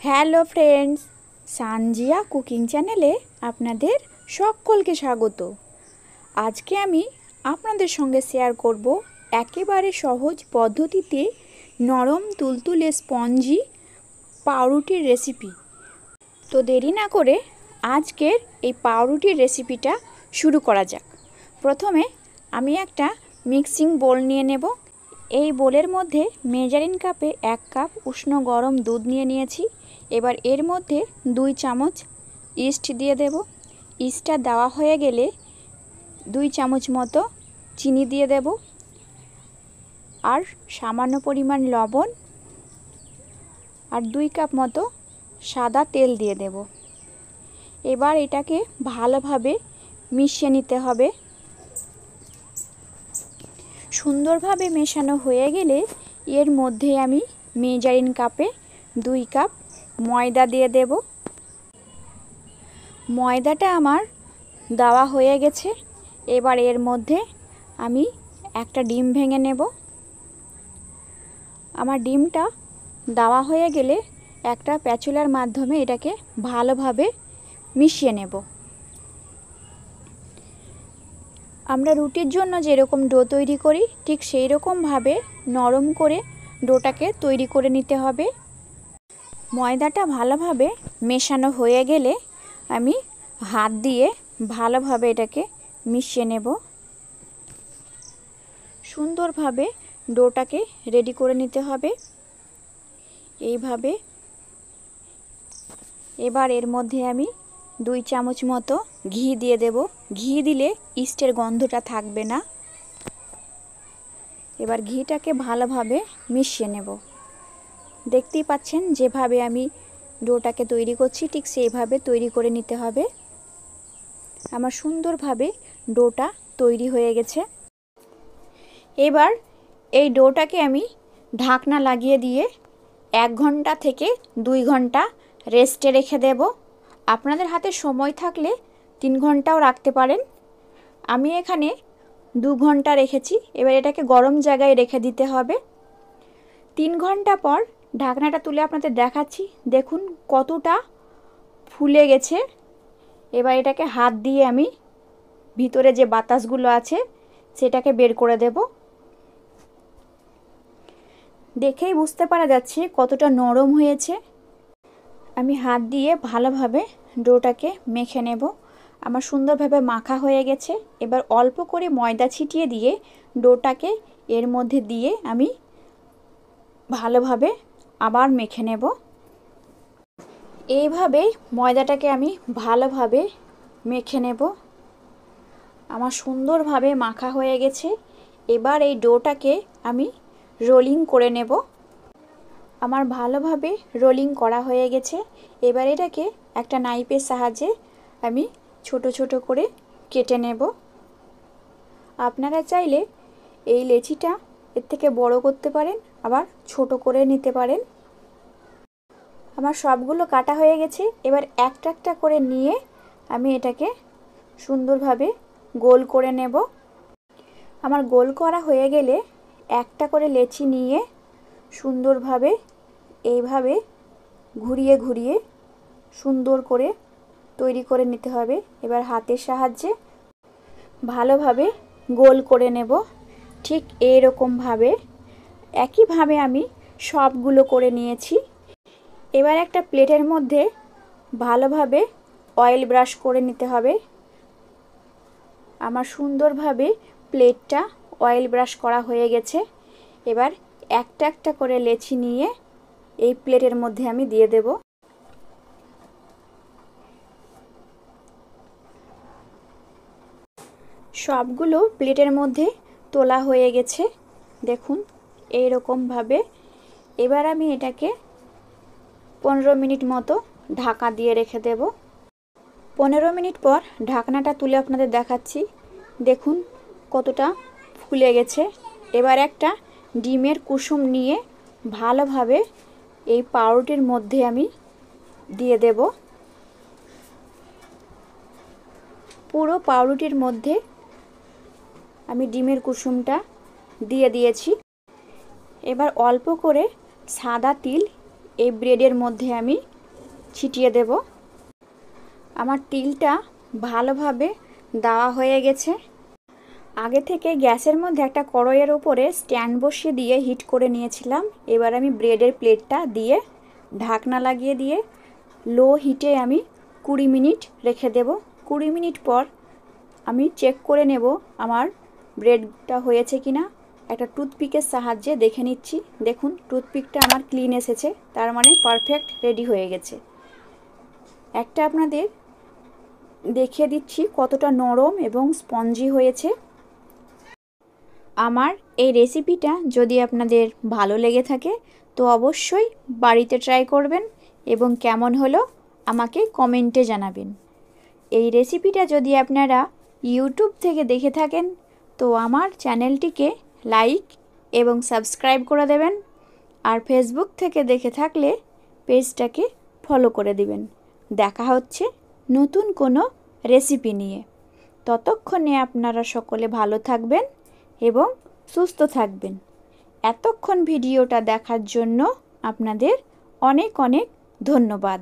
Hello friends, Sanjia cooking চ্যানেলে আপনাদের সকলকে স্বাগত। আজকে আমি আপনাদের সঙ্গে শেয়ার করব একেবারে সহজ পদ্ধতিতে নরম তুলতুলে স্পঞ্জি পাউরুটির রেসিপি। তো দেরি না করে আজকের এই পাউরুটির রেসিপিটা শুরু করা যাক। প্রথমে আমি একটা মিক্সিং বোল নিয়ে নেব। এই বোলের মধ্যে মেজারিং কাপে 1 কাপ উষ্ণ গরম দুধ নিয়েছি। এবার এর মধ্যে 2 চামচ ইস্ট দিয়ে দেব। ইস্টটা দেওয়া হয়ে গেলে 2 চামচ মতো চিনি দিয়ে দেব আর সামান্য পরিমাণ লবণ আর 2 কাপ মতো সাদা তেল দিয়ে দেব। এবার এটাকে ভালোভাবে মিশিয়ে নিতে হবে। সুন্দরভাবে মেশানো হয়ে গেলে এর মধ্যে আমি মেজারিং কাপে 2 কাপ ময়দা দিয়ে দেব। ময়দাটা আমার দেওয়া হয়ে গেছে। এবার এর মধ্যে আমি একটা ডিম ভেঙে নেব। আমার ডিমটা দেওয়া হয়ে গেলে একটা প্যাচুলার মাধ্যমে এটাকে ভালোভাবে মিশিয়ে নেব। আমরা রুটির জন্য যেরকম ডো তৈরি করি ঠিক সেই রকমভাবে নরম করে ডোটাকে তৈরি করে নিতে হবে। ময়দাটা ভালোভাবে মেশানো হয়ে গেলে আমি হাত দিয়ে ভালোভাবে এটাকে মিশিয়ে নেব। সুন্দরভাবে ডোটাকে রেডি করে নিতে হবে এইভাবে। এবার এর মধ্যে আমি 2 চামচ মতো ঘি দিয়ে দেব। ঘি দিলে ইস্টের গন্ধটা থাকবে না। এবার ঘিটাকে ভালোভাবে মিশিয়ে নেব। দেখতেই পাচ্ছেন যেভাবে আমি ডোটাকে তৈরি করছি ঠিক সেইভাবে তৈরি করে নিতে হবে। আমার সুন্দরভাবে ডোটা তৈরি হয়ে গেছে। এবার এই ডোটাকে আমি ঢাকনা লাগিয়ে দিয়ে 1 ঘন্টা থেকে 2 ঘন্টা রেস্টে রেখে দেব। আপনাদের হাতে সময় থাকলে 3 ঘন্টাও রাখতে পারেন। আমি এখানে 2 ঘন্টা রেখেছি। এবার এটাকে গরম জায়গায় রেখে দিতে হবে। 3 ঘন্টা পর ঢাকনাটা তুলে আপনাদের দেখাচ্ছি। দেখুন কতটা ফুলে গেছে। এবার এটাকে হাত দিয়ে আমি ভিতরে যে বাতাসগুলো আছে সেটাকে বের করে দেব। দেখেই বুঝতে পারা যাচ্ছে কতটা নরম হয়েছে। আমি হাত দিয়ে ভালোভাবে ডোটাকে মেখে নেব। আমার সুন্দরভাবে মাখা হয়ে গেছে। এবার অল্প করে ময়দা ছিটিয়ে দিয়ে ডোটাকে এর মধ্যে দিয়ে আমি ভালোভাবে আবার মেখে নেব। এইভাবে ময়দাটাকে আমি ভালোভাবে মেখে নেব। আমার সুন্দরভাবে মাখা হয়ে গেছে। এবার এই ডোটাকে আমি রোলিং করে নেব। আমার ভালোভাবে রোলিং করা হয়ে গেছে। এবার এটাকে একটা নাইফের সাহায্যে আমি ছোট ছোট করে কেটে নেব। আপনারা চাইলে এই লেচিটা এর থেকে বড় করতে পারেন, আবার ছোট করে নিতে পারেন। আমার সবগুলো কাটা হয়ে গেছে। এবার একটা একটা করে নিয়ে আমি এটাকে সুন্দরভাবে গোল করে নেব। আমার গোল করা হয়ে গেলে একটা করে লেচি নিয়ে সুন্দরভাবে এইভাবে ঘুরিয়ে ঘুরিয়ে সুন্দর করে তৈরি করে নিতে হবে। এবার হাতের সাহায্যে ভালোভাবে গোল করে নেব। ঠিক এইরকমভাবে একইভাবে আমি সবগুলো করে নিয়েছি। এবার একটা প্লেটের মধ্যে ভালোভাবে অয়েল ব্রাশ করে নিতে হবে। আমার সুন্দরভাবে প্লেটটা অয়েল ব্রাশ করা হয়ে গেছে। এবার একটা একটা করে লেচি নিয়ে এই প্লেটের মধ্যে আমি দিয়ে দেব। সবগুলো প্লেটের মধ্যে তোলা হয়ে গেছে। দেখুন এই রকমভাবে। এবার আমি এটাকে 15 মিনিট মতো ঢাকা দিয়ে রেখে দেব। 15 মিনিট পর ঢাকনাটা তুলে আপনাদের দেখাচ্ছি। দেখুন কতটা ফুলে গেছে। এবার একটা ডিমের কুসুম নিয়ে ভালোভাবে এই পাউরুটির মধ্যে আমি দিয়ে দেব। পুরো পাউরুটির মধ্যে আমি ডিমের কুসুমটা দিয়ে দিয়েছি। এবার অল্প করে সাদা তিল এই ব্রেডের মধ্যে আমি ছিটিয়ে দেব। আমার তিলটা ভালোভাবে দেওয়া হয়ে গেছে। আগে থেকে গ্যাসের মধ্যে একটা কড়াইয়ের উপরে স্ট্যান্ড বসিয়ে দিয়ে হিট করে নিয়েছিলাম। এবার আমি ব্রেডের প্লেটটা দিয়ে ঢাকনা লাগিয়ে দিয়ে লো হিটে আমি 20 মিনিট রেখে দেব। 20 মিনিট পর আমি চেক করে নেব আমার ব্রেডটা হয়েছে কিনা। একটা টুথপিকের সাহায্যে দেখে নিচ্ছি। দেখুন টুথপিকটা আমার ক্লিন এসেছে, তার মানে পারফেক্ট রেডি হয়ে গেছে। একটা আপনাদের দেখিয়ে দিচ্ছি কতটা নরম এবং স্পঞ্জি হয়েছে। আমার এই রেসিপিটা যদি আপনাদের ভালো লেগে থাকে তো অবশ্যই বাড়িতে ট্রাই করবেন এবং কেমন হলো আমাকে কমেন্টে জানাবেন। এই রেসিপিটা যদি আপনারা ইউটিউব থেকে দেখে থাকেন তো আমার চ্যানেলটিকে লাইক এবং সাবস্ক্রাইব করে দেবেন, আর ফেসবুক থেকে দেখে থাকলে পেজটাকে ফলো করে দিবেন। দেখা হচ্ছে নতুন কোনো রেসিপি নিয়ে। ততক্ষণে আপনারা সকলে ভালো থাকবেন এবং সুস্থ থাকবেন। এতক্ষণ ভিডিওটা দেখার জন্য আপনাদের অনেক অনেক ধন্যবাদ।